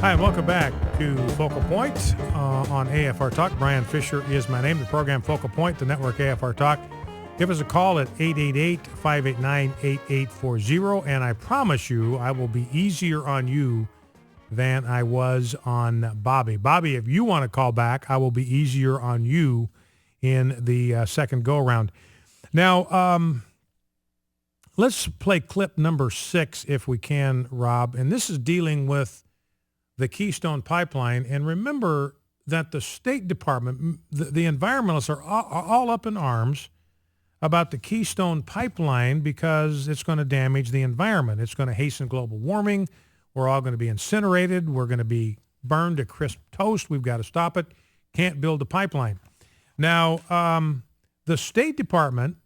Hi, and welcome back to Focal Point on AFR Talk. Brian Fisher is my name. The program Focal Point, the network AFR Talk. Give us a call at 888-589-8840, and I promise you I will be easier on you than I was on Bobby. Bobby, if you want to call back, I will be easier on you in the second go-around. Now, let's play clip number 6 if we can, Rob, and this is dealing with the Keystone Pipeline. And remember that the State Department, the environmentalists are all up in arms about the Keystone Pipeline because it's going to damage the environment. It's going to hasten global warming. We're all going to be incinerated. We're going to be burned to crisp toast. We've got to stop it. Can't build a pipeline. Now, the State Department,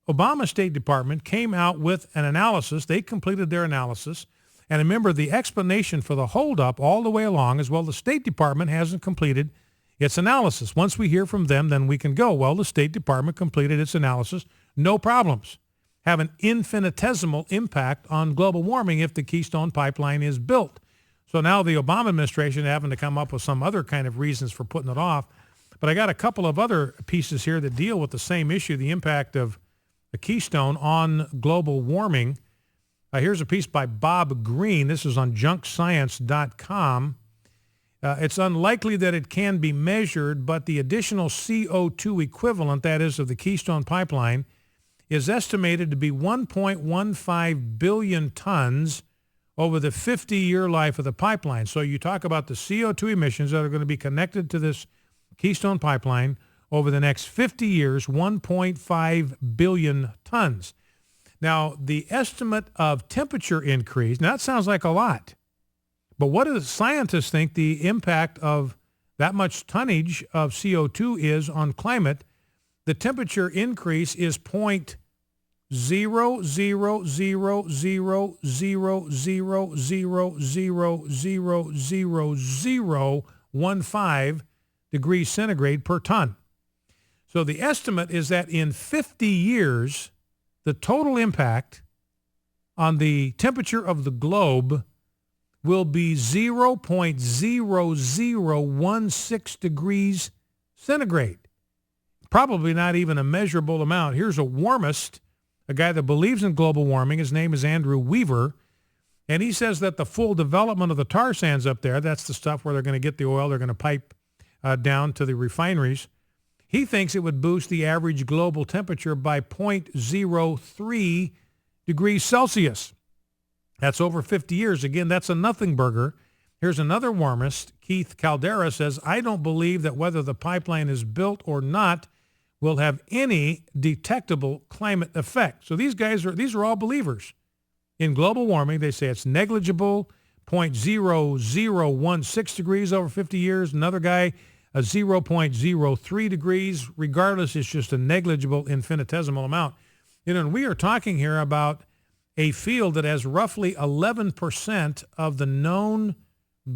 Obama State Department, came out with an analysis. They completed their analysis. And remember, the explanation for the holdup all the way along is, well, the State Department hasn't completed its analysis. Once we hear from them, then we can go, well, the State Department completed its analysis. No problems. Have an infinitesimal impact on global warming if the Keystone Pipeline is built. So now the Obama administration having to come up with some other kind of reasons for putting it off. But I got a couple of other pieces here that deal with the same issue, the impact of the Keystone on global warming. Here's a piece by Bob Green. This is on junkscience.com. It's unlikely that it can be measured, but the additional CO2 equivalent, that is, of the Keystone Pipeline, is estimated to be 1.15 billion tons over the 50-year life of the pipeline. So you talk about the CO2 emissions that are going to be connected to this Keystone Pipeline over the next 50 years, 1.5 billion tons. Now, the estimate of temperature increase, now that sounds like a lot, but what do scientists think the impact of that much tonnage of CO2 is on climate? The temperature increase is 0.0000000000015 degrees centigrade per ton. So the estimate is that in 50 years, the total impact on the temperature of the globe will be 0.0016 degrees centigrade. Probably not even a measurable amount. Here's a warmist, a guy that believes in global warming. His name is Andrew Weaver. And he says that the full development of the tar sands up there, that's the stuff where they're going to get the oil, they're going to pipe down to the refineries. He thinks it would boost the average global temperature by 0.03 degrees Celsius. That's over 50 years. Again, that's a nothing burger. Here's another warmist, Keith Caldera, says, I don't believe that whether the pipeline is built or not will have any detectable climate effect. So these are all believers in global warming. They say it's negligible, 0.0016 degrees over 50 years. Another guy, a 0.03 degrees. Regardless, it's just a negligible infinitesimal amount. And we are talking here about a field that has roughly 11% of the known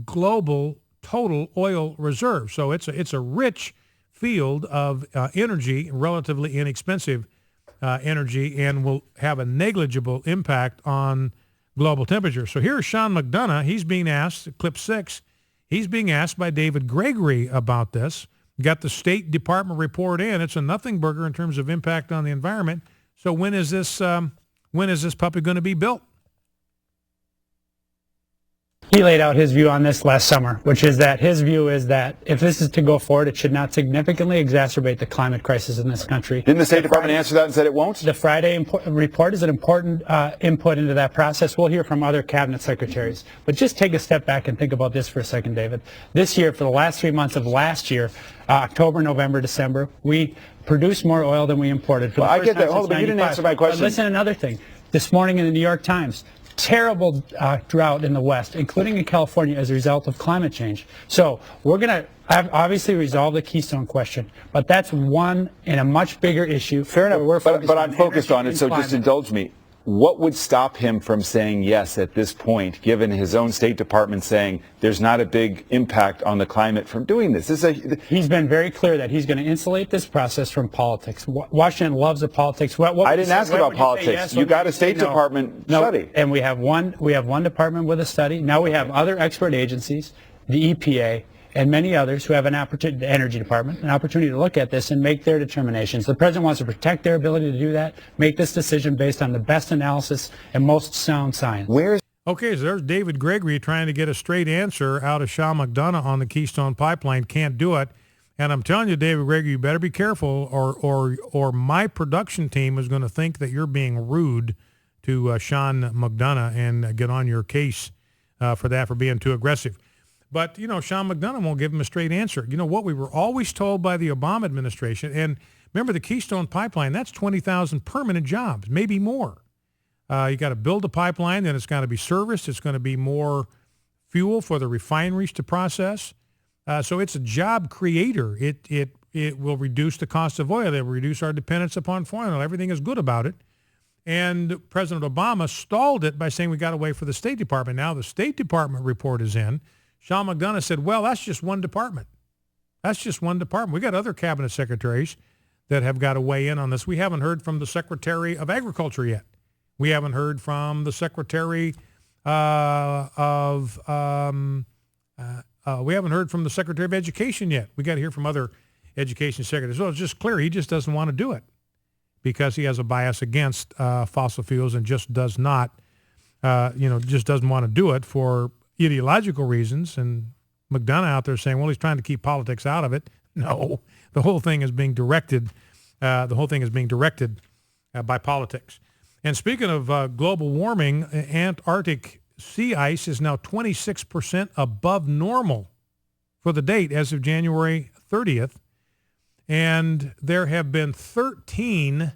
global total oil reserve. So it's a rich field of energy, relatively inexpensive energy, and will have a negligible impact on global temperature. So here's Sean McDonough. He's being asked, clip 6, he's being asked by David Gregory about this. Got the State Department report in. It's a nothing burger in terms of impact on the environment. So when is this puppy going to be built? He laid out his view on this last summer, which is that his view is that if this is to go forward, it should not significantly exacerbate the climate crisis in this country. Didn't the State Department answer that and said it won't? The Friday report is an important input into that process. We'll hear from other cabinet secretaries. But just take a step back and think about this for a second, David. This year, for the last 3 months of last year, October, November, December, we produced more oil than we imported. Well, I get that. Hold on, but you didn't answer my question. But listen, another thing. This morning in the New York Times, terrible drought in the West, including in California, as a result of climate change. So we're going to obviously resolve the Keystone question, but that's one in a much bigger issue. Fair enough, but I'm focused on it, so just indulge me. What would stop him from saying yes at this point, given his own State Department saying there's not a big impact on the climate from doing this? He's been very clear that he's going to insulate this process from politics. Washington loves the politics. I didn't ask about politics. Yes, you got a State Department study. And we have one department with a study. Now we have other expert agencies, the EPA, and many others who have an opportunity, the Energy Department, an opportunity to look at this and make their determinations. The President wants to protect their ability to do that, make this decision based on the best analysis and most sound science. Okay, so there's David Gregory trying to get a straight answer out of Sean McDonough on the Keystone Pipeline. Can't do it. And I'm telling you, David Gregory, you better be careful or my production team is going to think that you're being rude to Sean McDonough and get on your case for being too aggressive. But, Sean McDonough won't give him a straight answer. You know what we were always told by the Obama administration, and remember the Keystone Pipeline, that's 20,000 permanent jobs, maybe more. You got to build a pipeline, then it's got to be serviced. It's going to be more fuel for the refineries to process. So it's a job creator. It will reduce the cost of oil. It will reduce our dependence upon foreign oil. Everything is good about it. And President Obama stalled it by saying we got to wait for the State Department. Now the State Department report is in. Sean McDonough said, well, that's just one department. That's just one department. We got other cabinet secretaries that have got to weigh in on this. We haven't heard from the Secretary of Agriculture yet. We haven't heard from the Secretary we haven't heard from the Secretary of Education yet. We got to hear from other education secretaries. So it's just clear he just doesn't want to do it because he has a bias against fossil fuels and just does not, just doesn't want to do it for ideological reasons. And McDonough out there saying, well, he's trying to keep politics out of it. No, the whole thing is being directed. By politics. And speaking of global warming, Antarctic sea ice is now 26% above normal for the date as of January 30th. And there have been 13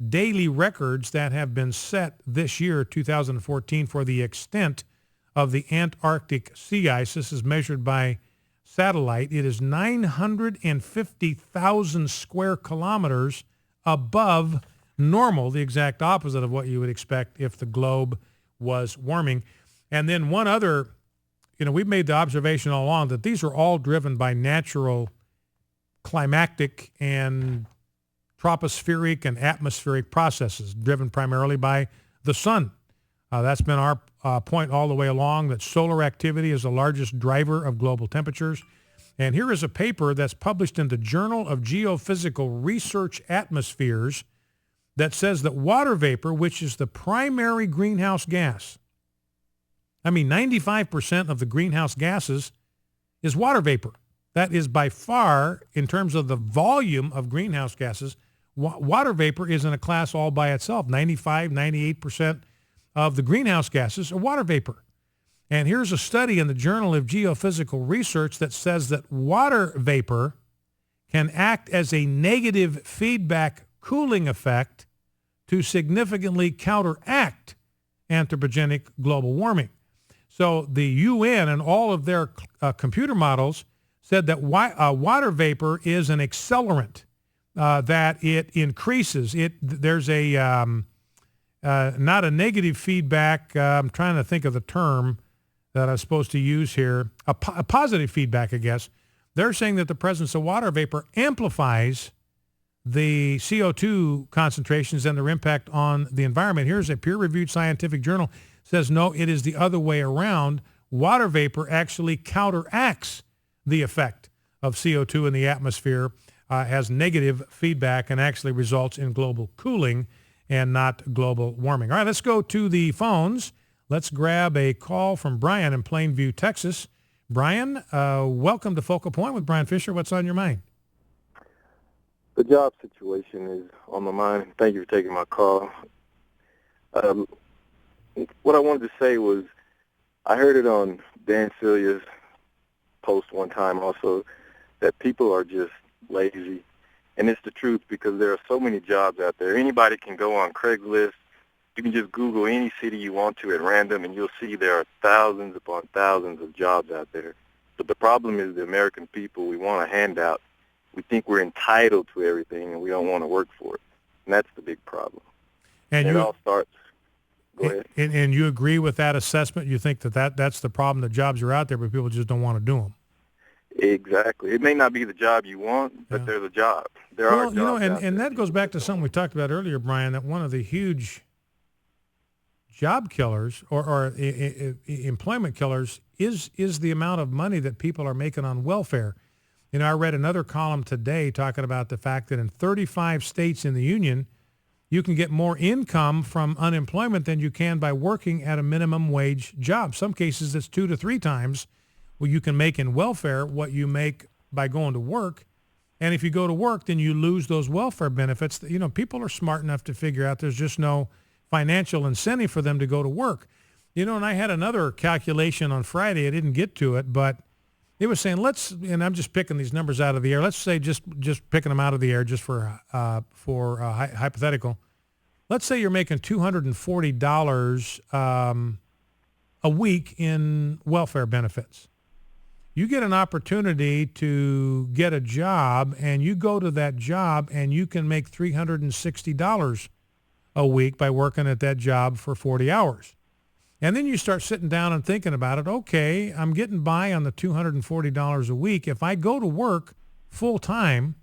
daily records that have been set this year, 2014, for the extent of the Antarctic sea ice. This is measured by satellite. It is 950,000 square kilometers above normal, the exact opposite of what you would expect if the globe was warming. And then one other, we've made the observation all along that these are all driven by natural climatic and tropospheric and atmospheric processes, driven primarily by the sun. That's been our point all the way along, that solar activity is the largest driver of global temperatures. And here is a paper that's published in the Journal of Geophysical Research Atmospheres that says that water vapor, which is the primary greenhouse gas, 95% of the greenhouse gases is water vapor. That is by far, in terms of the volume of greenhouse gases, water vapor is in a class all by itself. 95, 98% of the greenhouse gases are water vapor. And here's a study in the Journal of Geophysical Research that says that water vapor can act as a negative feedback cooling effect to significantly counteract anthropogenic global warming. So the UN and all of their computer models said that water vapor is an accelerant, that it increases. There's a not a negative feedback. I'm trying to think of the term that I'm supposed to use here. A positive feedback, I guess. They're saying that the presence of water vapor amplifies the CO2 concentrations and their impact on the environment. Here's a peer-reviewed scientific journal says, no, it is the other way around. Water vapor actually counteracts the effect of CO2 in the atmosphere, has negative feedback, and actually results in global cooling and not global warming. All right, let's go to the phones. Let's grab a call from Brian in Plainview, Texas. Brian, welcome to Focal Point with Brian Fisher. What's on your mind? The job situation is on my mind. Thank you for taking my call. What I wanted to say was I heard it on Dan Celia's post one time also that people are just lazy. And it's the truth because there are so many jobs out there. Anybody can go on Craigslist. You can just Google any city you want to at random, and you'll see there are thousands upon thousands of jobs out there. But the problem is the American people, we want a handout. We think we're entitled to everything, and we don't want to work for it. And that's the big problem. And it all starts Go ahead. And you agree with that assessment? You think that's the problem, that jobs are out there, but people just don't want to do them? Exactly. It may not be the job you want, but there's a job. There are jobs out and there. that goes back to something we talked about earlier, Brian, that one of the huge job killers or employment killers is the amount of money that people are making on welfare. You know, I read another column today talking about the fact that in 35 states in the union, you can get more income from unemployment than you can by working at a minimum wage job. Some cases it's 2 to 3 times what you can make in welfare what you make by going to work. And if you go to work, then you lose those welfare benefits. You know, people are smart enough to figure out there's just no financial incentive for them to go to work. You know, and I had another calculation on Friday. I didn't get to it, but it was saying and I'm just picking these numbers out of the air. Let's say just picking them out of the air just for hypothetical. Let's say you're making $240 a week in welfare benefits. You get an opportunity to get a job, and you go to that job, and you can make $360 a week by working at that job for 40 hours. And then you start sitting down and thinking about it. Okay, I'm getting by on the $240 a week. If I go to work full time,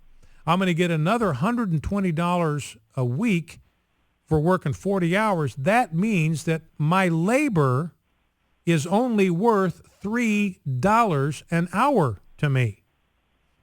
I'm going to get another $120 a week for working 40 hours. That means that my labor is only worth $3 an hour to me.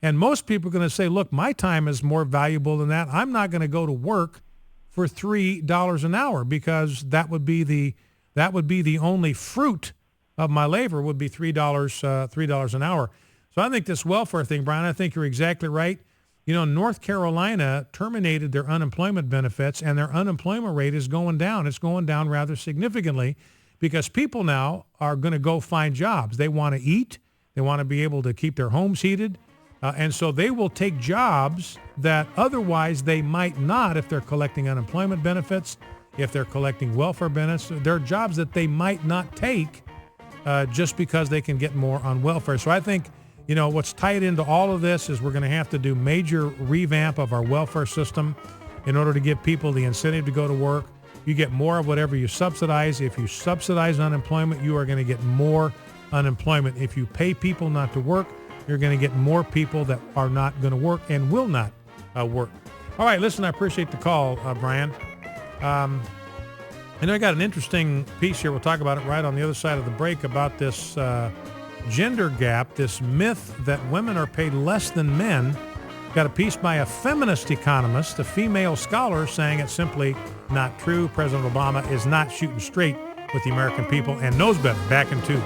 And most people are going to say, look, my time is more valuable than that. I'm not going to go to work for $3 an hour, because that would be the only fruit of my labor would be $3 an hour. So I think this welfare thing, Brian, I think you're exactly right. You know, North Carolina terminated their unemployment benefits, and their unemployment rate is going down. It's going down rather significantly because people now are going to go find jobs. They want to eat. They want to be able to keep their homes heated. And so they will take jobs that otherwise they might not if they're collecting unemployment benefits, if they're collecting welfare benefits. There are jobs that they might not take just because they can get more on welfare. So I think, you know, what's tied into all of this is we're going to have to do major revamp of our welfare system in order to give people the incentive to go to work. You get more of whatever you subsidize. If you subsidize unemployment, you are going to get more unemployment. If you pay people not to work, you're going to get more people that are not going to work and will not work. All right, listen, I appreciate the call, Brian. I know I got an interesting piece here. We'll talk about it right on the other side of the break about this gender gap, this myth that women are paid less than men. Got a piece by a feminist economist, a female scholar, saying it's simply not true. President Obama is not shooting straight with the American people and knows better. Back in 2.